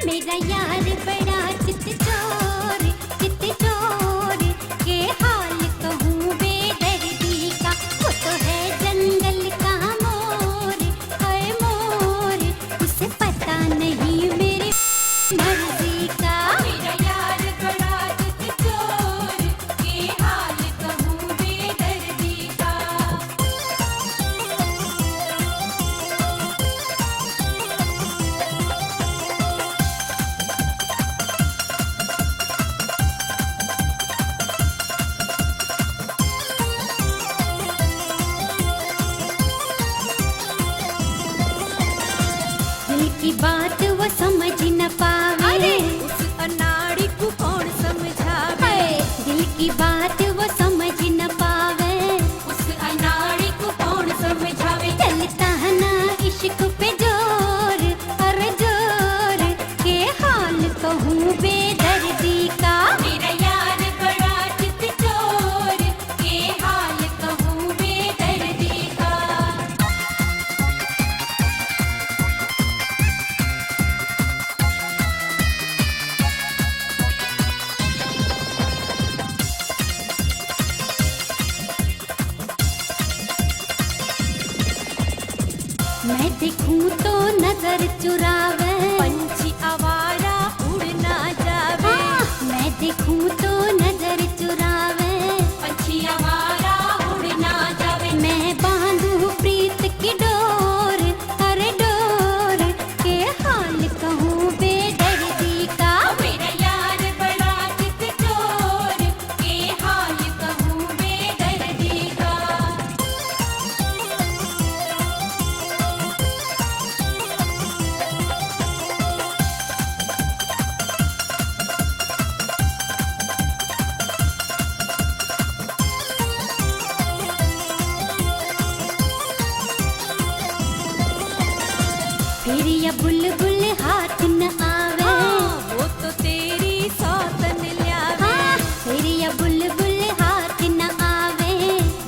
मेरा यार बड़ा चित चोर के हाल कहूँ बेदर्दी का। वो तो है जंगल का मोर, है मोर, उसे पता नहीं मेरी मर्जी का। मेरा यार बड़ा चित चोर के हाल कहूँ बेदर्दी का। दिल की बात वो समझ न पावे। अरे उस अनाड़ी को कौन समझावे। दिल की बात वो समझ न पावे। उस अनाड़ी को कौन समझावे। चलता है ना इश्क पे जोर, अरे जोर, के हाल कहूँ बेदर्दी का। मेरा यार बड़ा चित चोर के हाल कहूँ बेदर्दी का। मैं देखूं तो नजर चुरावे। पंछी आवारा उड़ ना जावे। मैं देखूं तो नजर चुरावे। पंछी आवारा उड़ ना जावे। मैं बांधू प्रीत की डोर, अरे डोर, के हाल कहूँ बेदर्दी का। मेरा यार बड़ा चित चोर के हाल कहूँ बेदर्दी का। फिर ये बुलबुल हाथ न आवे। वो तो तेरी सौतन ल्यावे। फिर ये बुलबुल हाथ न आवे।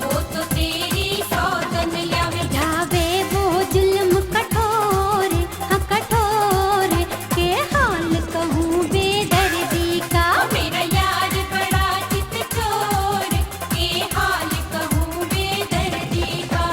वो तो तेरी सौतन ल्यावे। ढावे वो जुल्म कठोर, हाँ कठोर, के हाल कहूँ बेदर्दी का। मेरा यार बड़ा चित चोर के हाल कहूँ बेदर्दी का।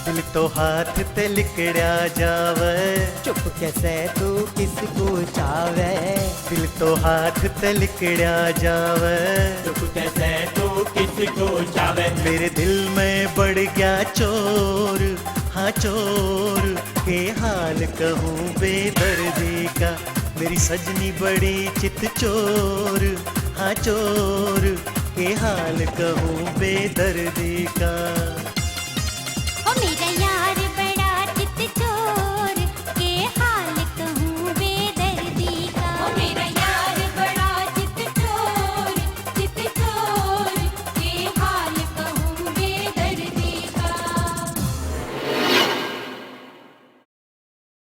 दिल तो हाथ ते लिकड़िया जावे। चुप कैसे तू किसको चावे। दिल तो हाथ ते लिकड़िया जावे। चुप कैसे तू किसको चावे। मेरे दिल में बढ़ गया चोर, हाँ चोर, के हाल कहूँ बेदर्दी का। मेरी सजनी बड़ी चित चोर, हाँ चोर, के हाल कहूँ बेदर्दी का।